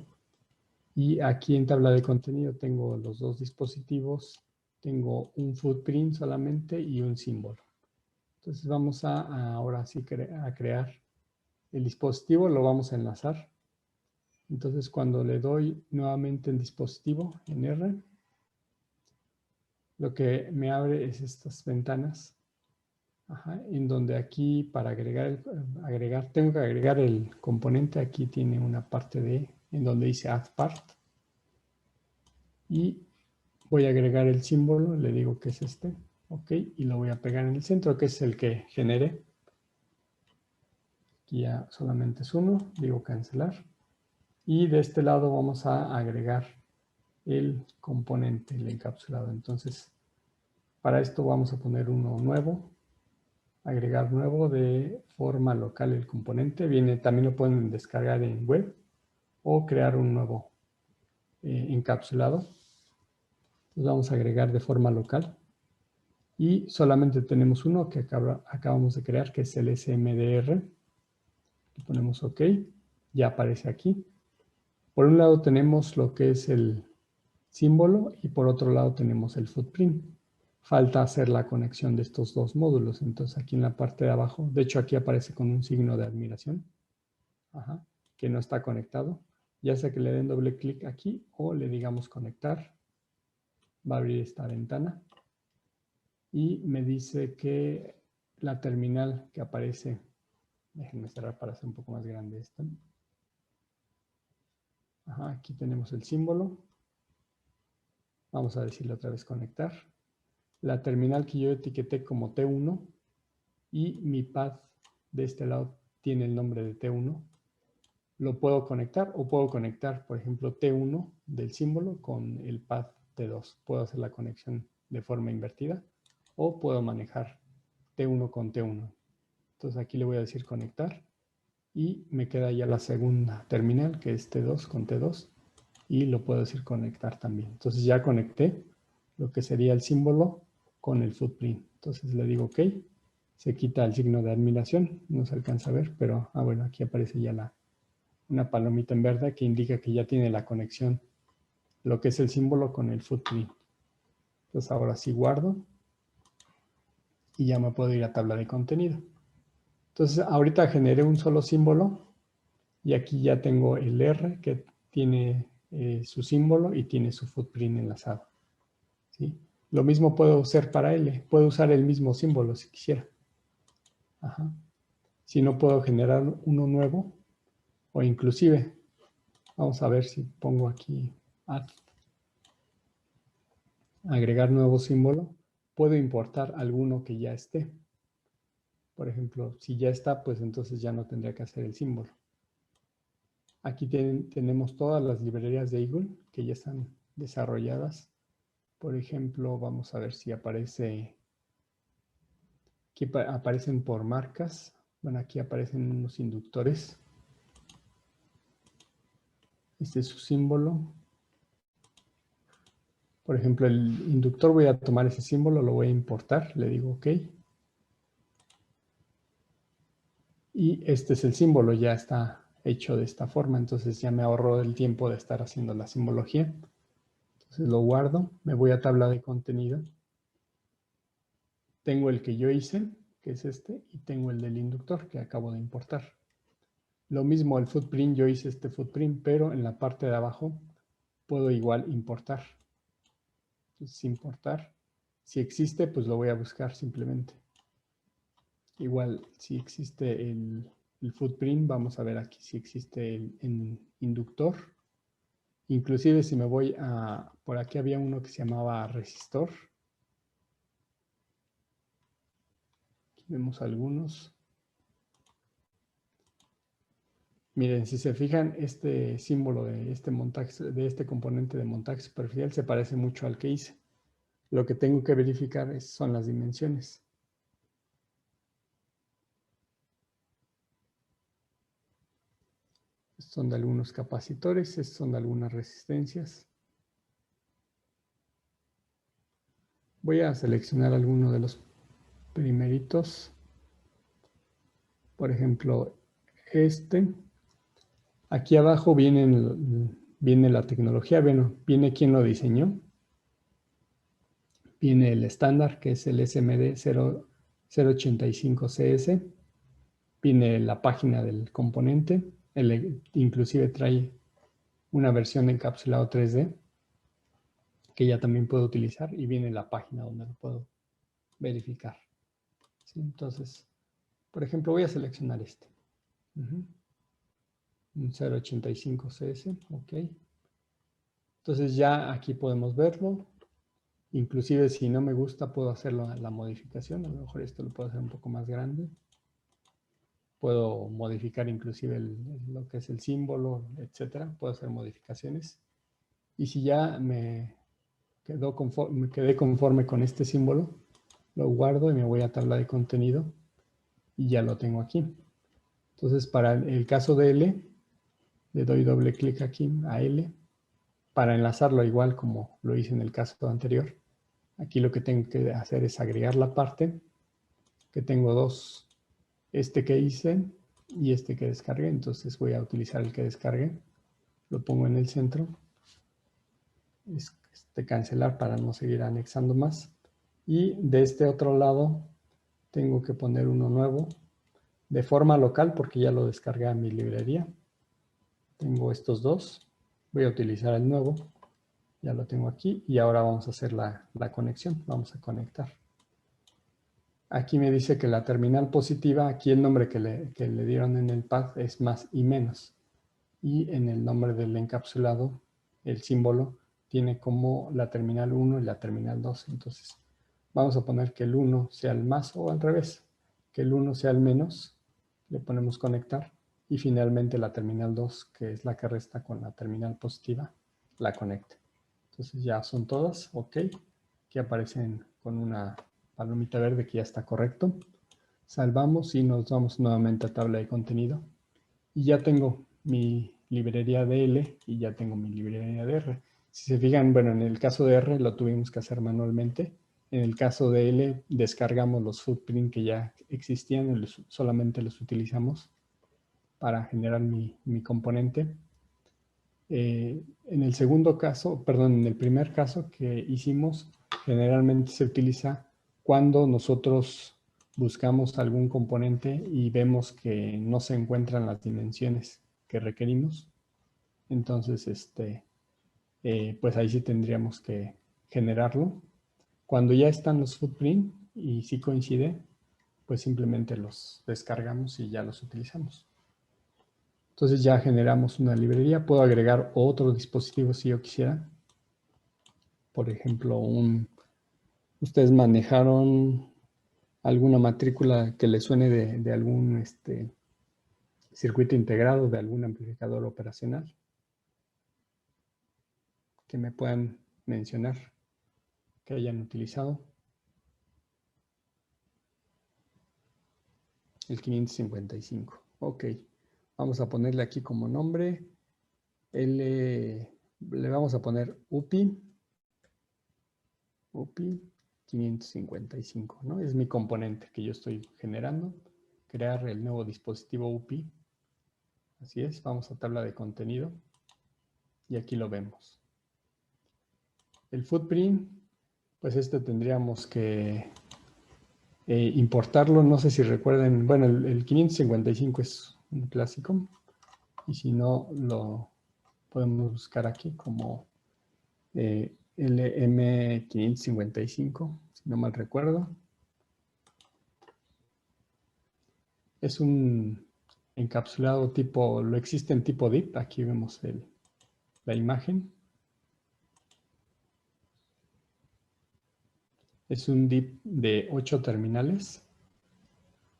Y aquí en tabla de contenido tengo los dos dispositivos. Tengo un footprint solamente y un símbolo. Entonces vamos ahora sí a crear el dispositivo, lo vamos a enlazar. Entonces cuando le doy nuevamente en dispositivo, en R, lo que me abre es estas ventanas, en donde aquí para tengo que agregar el componente. Aquí tiene una parte en donde dice add part. Y voy a agregar el símbolo, le digo que es este, ok, y lo voy a pegar en el centro, que es el que generé. Aquí ya solamente es uno, digo cancelar. Y de este lado vamos a agregar el componente, el encapsulado. Entonces, para esto vamos a poner uno nuevo, agregar nuevo de forma local el componente. También lo pueden descargar en web o crear un nuevo encapsulado. Entonces vamos a agregar de forma local. Y solamente tenemos uno que acabamos de crear, que es el SMDR. Le ponemos OK, ya aparece aquí. Por un lado tenemos lo que es el símbolo y por otro lado tenemos el footprint. Falta hacer la conexión de estos dos módulos. Entonces aquí en la parte de abajo, de hecho aquí aparece con un signo de admiración, que no está conectado. Ya sea que le den doble clic aquí o le digamos conectar, va a abrir esta ventana. Y me dice que la terminal que aparece, déjenme cerrar para hacer un poco más grande esta. Aquí tenemos el símbolo. Vamos a decirle otra vez conectar. La terminal que yo etiqueté como T1 y mi pad de este lado tiene el nombre de T1. Lo puedo conectar o puedo conectar, por ejemplo, T1 del símbolo con el pad T2. Puedo hacer la conexión de forma invertida o puedo manejar T1 con T1. Entonces aquí le voy a decir conectar y me queda ya la segunda terminal, que es T2 con T2, y lo puedo decir conectar también. Entonces ya conecté lo que sería el símbolo con el footprint. Entonces le digo OK, se quita el signo de admiración, no se alcanza a ver, pero bueno, aquí aparece ya una palomita en verde que indica que ya tiene la conexión, lo que es el símbolo con el footprint. Entonces ahora sí guardo y ya me puedo ir a tabla de contenido. Entonces ahorita generé un solo símbolo y aquí ya tengo el R que tiene su símbolo y tiene su footprint enlazado. ¿Sí? Lo mismo puedo hacer para L. Puedo usar el mismo símbolo si quisiera. Si no, puedo generar uno nuevo o inclusive, vamos a ver si pongo aquí add, agregar nuevo símbolo, puedo importar alguno que ya esté. Por ejemplo, si ya está, pues entonces ya no tendría que hacer el símbolo. Aquí tenemos todas las librerías de Eagle que ya están desarrolladas. Por ejemplo, vamos a ver si aparece. Aquí aparecen por marcas. Bueno, aquí aparecen unos inductores. Este es su símbolo. Por ejemplo, el inductor, voy a tomar ese símbolo, lo voy a importar. Le digo OK. Y este es el símbolo, ya está hecho de esta forma, entonces ya me ahorro el tiempo de estar haciendo la simbología. Entonces lo guardo, me voy a tabla de contenido. Tengo el que yo hice, que es este, y tengo el del inductor que acabo de importar. Lo mismo el footprint, yo hice este footprint, pero en la parte de abajo puedo igual importar. Entonces importar, si existe, pues lo voy a buscar simplemente. Igual, si existe el footprint, vamos a ver aquí si existe el inductor. Inclusive si me voy a, por aquí había uno que se llamaba resistor. Aquí vemos algunos. Miren, si se fijan, este símbolo de este montaje, de este componente de montaje superficial se parece mucho al que hice. Lo que tengo que verificar son las dimensiones. Estos son de algunos capacitores, estos son de algunas resistencias. Voy a seleccionar alguno de los primeritos. Por ejemplo, este. Aquí abajo viene la tecnología, bueno, viene quién lo diseñó. Viene el estándar, que es el SMD 085CS. Viene la página del componente. Inclusive trae una versión de encapsulado 3D que ya también puedo utilizar y viene la página donde lo puedo verificar. ¿Sí? Entonces, por ejemplo, voy a seleccionar este. Un 085 CS, ok. Entonces ya aquí podemos verlo. Inclusive si no me gusta puedo hacer la modificación. A lo mejor esto lo puedo hacer un poco más grande. Puedo modificar inclusive lo que es el símbolo, etcétera. Puedo hacer modificaciones. Y si ya me quedé conforme con este símbolo, lo guardo y me voy a tabla de contenido y ya lo tengo aquí. Entonces para el caso de L, le doy doble clic aquí a L para enlazarlo igual como lo hice en el caso anterior. Aquí lo que tengo que hacer es agregar la parte, que tengo dos, este que hice y este que descargué. Entonces voy a utilizar el que descargué, lo pongo en el centro, cancelar para no seguir anexando más. Y de este otro lado tengo que poner uno nuevo de forma local porque ya lo descargué a mi librería. Tengo estos dos, voy a utilizar el nuevo, ya lo tengo aquí y ahora vamos a hacer la conexión, vamos a conectar. Aquí me dice que la terminal positiva, aquí el nombre que le dieron en el pad es más y menos. Y en el nombre del encapsulado, el símbolo tiene como la terminal 1 y la terminal 2. Entonces, vamos a poner que el 1 sea el más o al revés. Que el 1 sea el menos, le ponemos conectar. Y finalmente la terminal 2, que es la que resta con la terminal positiva, la conecte. Entonces ya son todas, ok. Aquí aparecen con una palomita verde que ya está correcto. Salvamos y nos vamos nuevamente a tabla de contenido. Y ya tengo mi librería de L y ya tengo mi librería de R. Si se fijan, bueno, en el caso de R lo tuvimos que hacer manualmente. En el caso de L descargamos los footprints que ya existían y solamente los utilizamos para generar mi componente. En el segundo caso, perdón, en el primer caso que hicimos, generalmente se utiliza cuando nosotros buscamos algún componente y vemos que no se encuentran las dimensiones que requerimos. Entonces, pues ahí sí tendríamos que generarlo. Cuando ya están los footprints y sí coincide, pues simplemente los descargamos y ya los utilizamos. Entonces ya generamos una librería. Puedo agregar otro dispositivo si yo quisiera. Por ejemplo, ustedes manejaron alguna matrícula que les suene de algún circuito integrado, de algún amplificador operacional, que me puedan mencionar que hayan utilizado. El 555. Ok. Vamos a ponerle aquí como nombre. Le vamos a poner UPI 555, ¿no? Es mi componente que yo estoy generando. crear el nuevo dispositivo UPI. Así es, vamos a tabla de contenido y aquí lo vemos. El footprint, pues tendríamos que importarlo. No sé si recuerden, bueno, el 555 es un clásico y si no, lo podemos buscar aquí como LM555, si no mal recuerdo. Es un encapsulado tipo, lo existe en tipo DIP. Aquí vemos la imagen. Es un DIP de 8 terminales.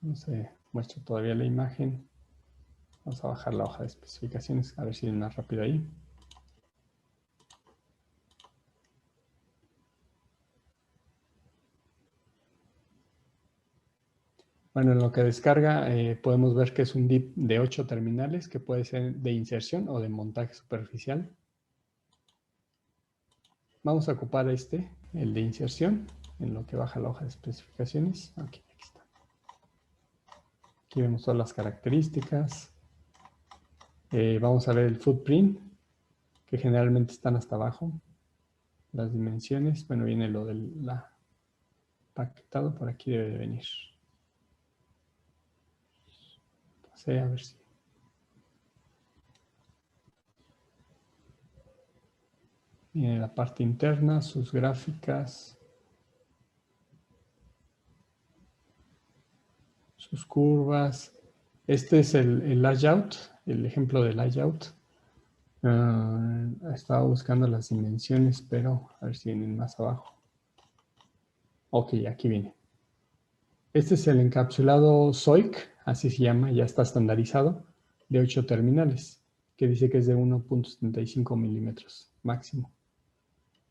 No sé, muestro todavía la imagen. Vamos a bajar la hoja de especificaciones, a ver si es más rápido ahí. Bueno, en lo que descarga podemos ver que es un DIP de 8 terminales que puede ser de inserción o de montaje superficial. Vamos a ocupar el de inserción, en lo que baja la hoja de especificaciones. Aquí está. Aquí vemos todas las características. Vamos a ver el footprint, que generalmente están hasta abajo. Las dimensiones, bueno, viene lo del paquetado, por aquí debe de venir. Pasé a ver si. Viene la parte interna, sus gráficas, sus curvas. Este es el layout, el ejemplo de layout. Estaba buscando las dimensiones, pero a ver si vienen más abajo. Ok, aquí viene. Este es el encapsulado SOIC, así se llama, ya está estandarizado, de 8 terminales, que dice que es de 1.75 milímetros máximo.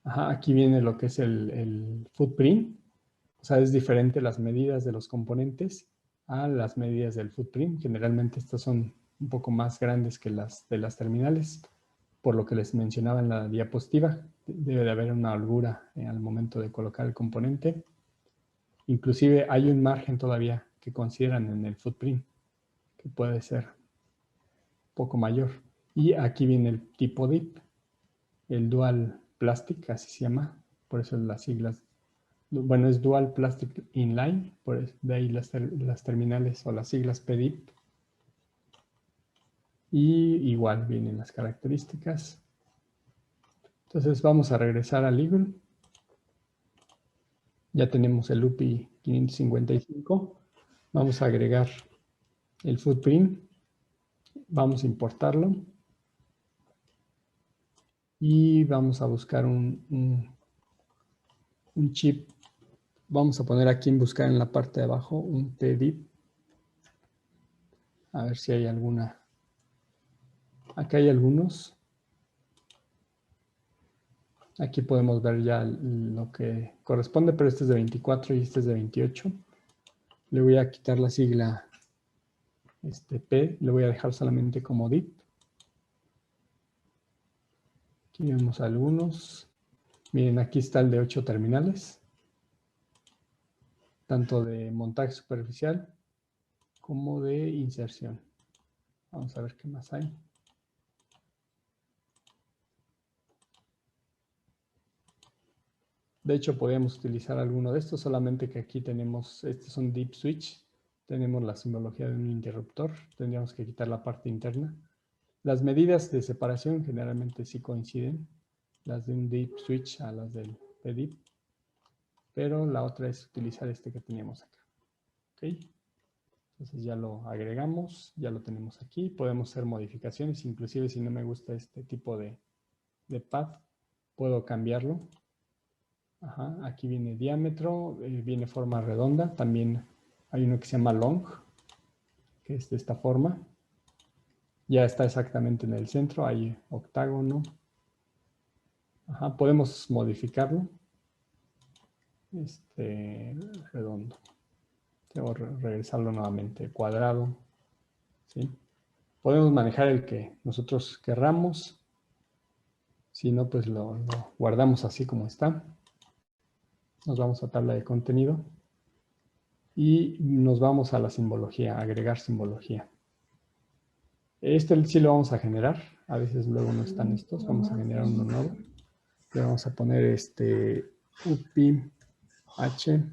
Ajá, aquí viene lo que es el footprint, o sea, es diferente las medidas de los componentes a las medidas del footprint. Generalmente estas son un poco más grandes que las de las terminales, por lo que les mencionaba en la diapositiva. Debe de haber una holgura al momento de colocar el componente. Inclusive hay un margen todavía que consideran en el footprint, que puede ser un poco mayor. Y aquí viene el tipo DIP, el Dual Plastic, así se llama, por eso las siglas. Bueno, es Dual Plastic Inline, de ahí las terminales o las siglas PDIP. Y igual vienen las características. Entonces vamos a regresar al Eagle. Ya tenemos el UPI 555. Vamos a agregar el footprint. Vamos a importarlo. Y vamos a buscar un chip. Vamos a poner aquí en buscar en la parte de abajo un PDIP. A ver si hay alguna. Acá hay algunos. Aquí podemos ver ya lo que corresponde, pero este es de 24 y este es de 28. Le voy a quitar la sigla P, le voy a dejar solamente como DIP. Aquí vemos algunos. Miren, aquí está el de 8 terminales, tanto de montaje superficial como de inserción. Vamos a ver qué más hay. De hecho, podemos utilizar alguno de estos, solamente que aquí tenemos, estos son DIP switch, tenemos la simbología de un interruptor, tendríamos que quitar la parte interna. Las medidas de separación generalmente sí coinciden, las de un DIP switch a las del PDIP, pero la otra es utilizar este que teníamos acá. ¿Ok? Entonces ya lo agregamos, ya lo tenemos aquí, podemos hacer modificaciones, inclusive si no me gusta este tipo de pad, puedo cambiarlo. Ajá, aquí viene diámetro, viene forma redonda, también hay uno que se llama long, que es de esta forma. Ya está exactamente en el centro, hay octágono. Ajá, podemos modificarlo. Redondo. Tengo que regresarlo nuevamente, cuadrado. ¿Sí? Podemos manejar el que nosotros querramos. Si no, pues lo guardamos así como está. Nos vamos a tabla de contenido. Y nos vamos a la simbología, agregar simbología. Este sí lo vamos a generar. A veces luego no están estos. Vamos a generar uno nuevo. Le vamos a poner UPI H.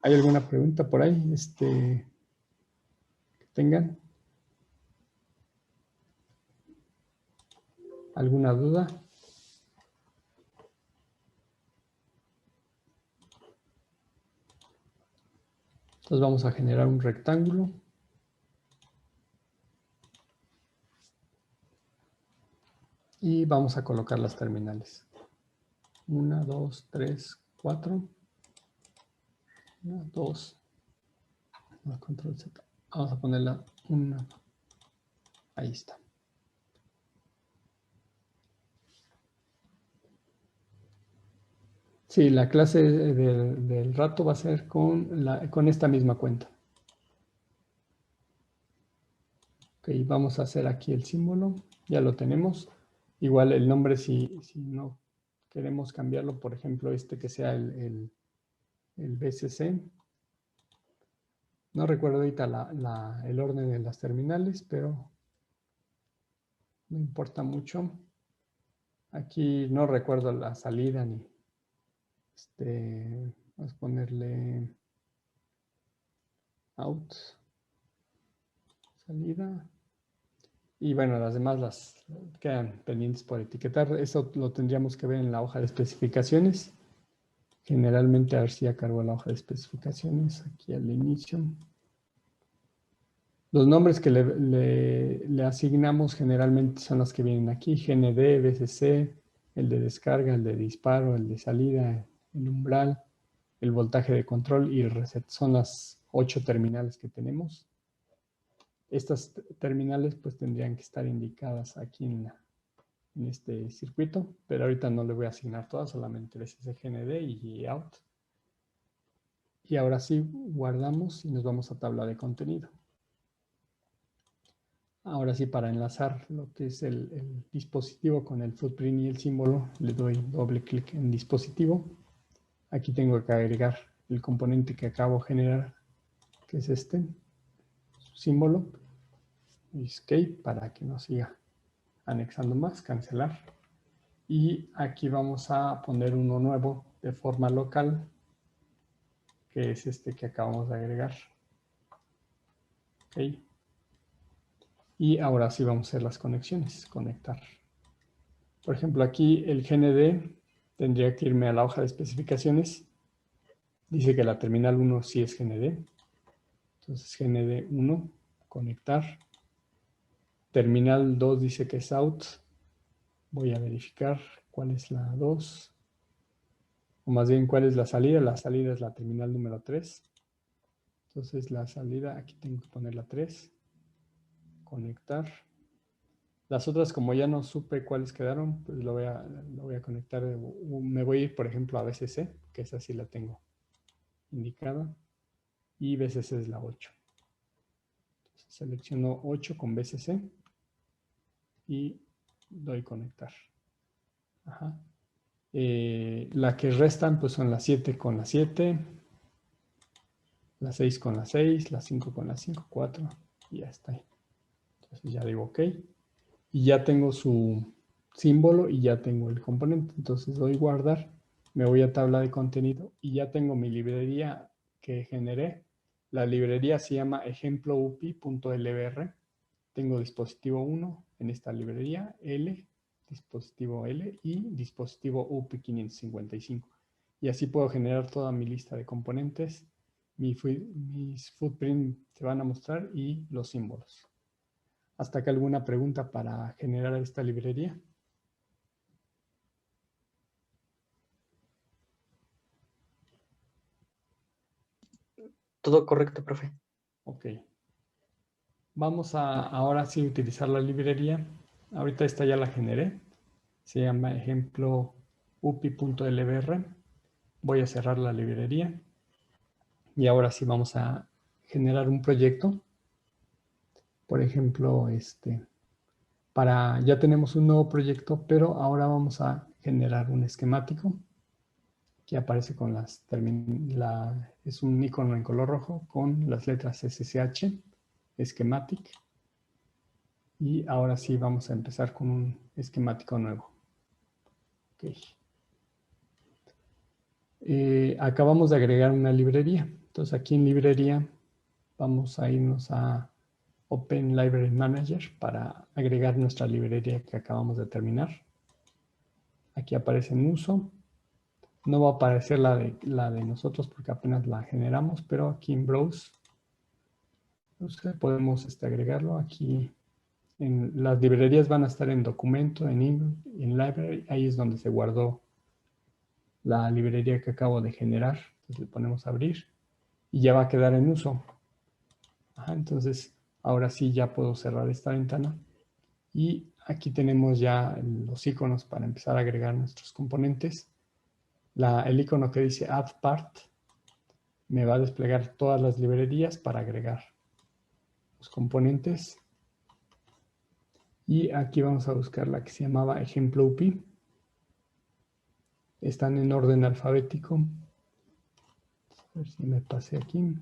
¿Hay alguna pregunta por ahí? Que tengan. ¿Alguna duda? Entonces vamos a generar un rectángulo. Y vamos a colocar las terminales. 1, 2, 3, 4. 1, 2. Control Z. Vamos a ponerla 1. Ahí está. Sí, la clase del rato va a ser con esta misma cuenta. Ok, vamos a hacer aquí el símbolo. Ya lo tenemos. Igual el nombre, si no queremos cambiarlo, por ejemplo, que sea el BCC. No recuerdo ahorita el orden de las terminales, pero no importa mucho. Aquí no recuerdo la salida ni... vamos a ponerle out, salida. Y bueno, las demás las quedan pendientes por etiquetar. Eso lo tendríamos que ver en la hoja de especificaciones. Generalmente, a ver si ya cargó la hoja de especificaciones aquí al inicio. Los nombres que le asignamos generalmente son los que vienen aquí. GND, BCC, el de descarga, el de disparo, el de salida, el umbral, el voltaje de control y el reset. Son las 8 terminales que tenemos. Estas terminales pues tendrían que estar indicadas aquí en este circuito, pero ahorita no le voy a asignar todas, solamente BCC, GND y out. Y ahora sí guardamos y nos vamos a tabla de contenido. Ahora sí, para enlazar lo que es el dispositivo con el footprint y el símbolo, le doy doble clic en dispositivo. Aquí tengo que agregar el componente que acabo de generar, que es símbolo. Escape para que no siga anexando más, cancelar. Y aquí vamos a poner uno nuevo de forma local, que es que acabamos de agregar. Ok. Y ahora sí vamos a hacer las conexiones, conectar. Por ejemplo, aquí el GND tendría que irme a la hoja de especificaciones. Dice que la terminal 1 sí es GND. Entonces GND 1, conectar. Terminal 2 dice que es out. Voy a verificar cuál es la 2. O más bien cuál es la salida. La salida es la terminal número 3. Entonces la salida, aquí tengo que poner la 3. Conectar. Las otras, como ya no supe cuáles quedaron, pues lo voy a conectar. Me voy a ir, por ejemplo, a BCC, que esa sí la tengo indicada. Y BCC es la 8. Entonces, selecciono 8 con BCC y doy conectar. Ajá. La que restan, pues son las 7 con la 7, las 6 con la 6, las 5 con la 5, 4, y ya está ahí. Entonces ya digo OK. Y ya tengo su símbolo y ya tengo el componente. Entonces doy guardar, me voy a tabla de contenido y ya tengo mi librería que generé. La librería se llama ejemploupi.lbr. Tengo dispositivo 1 en esta librería, L, dispositivo L y dispositivo UPI 555. Y así puedo generar toda mi lista de componentes. Mis footprints se van a mostrar y los símbolos. ¿Hasta acá alguna pregunta para generar esta librería? Todo correcto, profe. Ok. Vamos a ahora sí utilizar la librería. Ahorita esta ya la generé. Se llama ejemplo upi.lbr. Voy a cerrar la librería. Y ahora sí vamos a generar un proyecto. Por ejemplo, ya tenemos un nuevo proyecto, pero ahora vamos a generar un esquemático. Aquí aparece con es un icono en color rojo con las letras SSH, Schematic. Y ahora sí vamos a empezar con un esquemático nuevo. Okay. Acabamos de agregar una librería. Entonces aquí en librería vamos a irnos a Open Library Manager para agregar nuestra librería que acabamos de terminar. Aquí aparece en uso. No va a aparecer la de nosotros porque apenas la generamos, pero aquí en Browse podemos agregarlo. Aquí las librerías van a estar en documento, en library. Ahí es donde se guardó la librería que acabo de generar. Entonces le ponemos a abrir y ya va a quedar en uso. Entonces ahora sí ya puedo cerrar esta ventana. Y aquí tenemos ya los iconos para empezar a agregar nuestros componentes. El icono que dice Add Part me va a desplegar todas las librerías para agregar los componentes. Y aquí vamos a buscar la que se llamaba ejemplo UPI. Están en orden alfabético. A ver si me pasé aquí.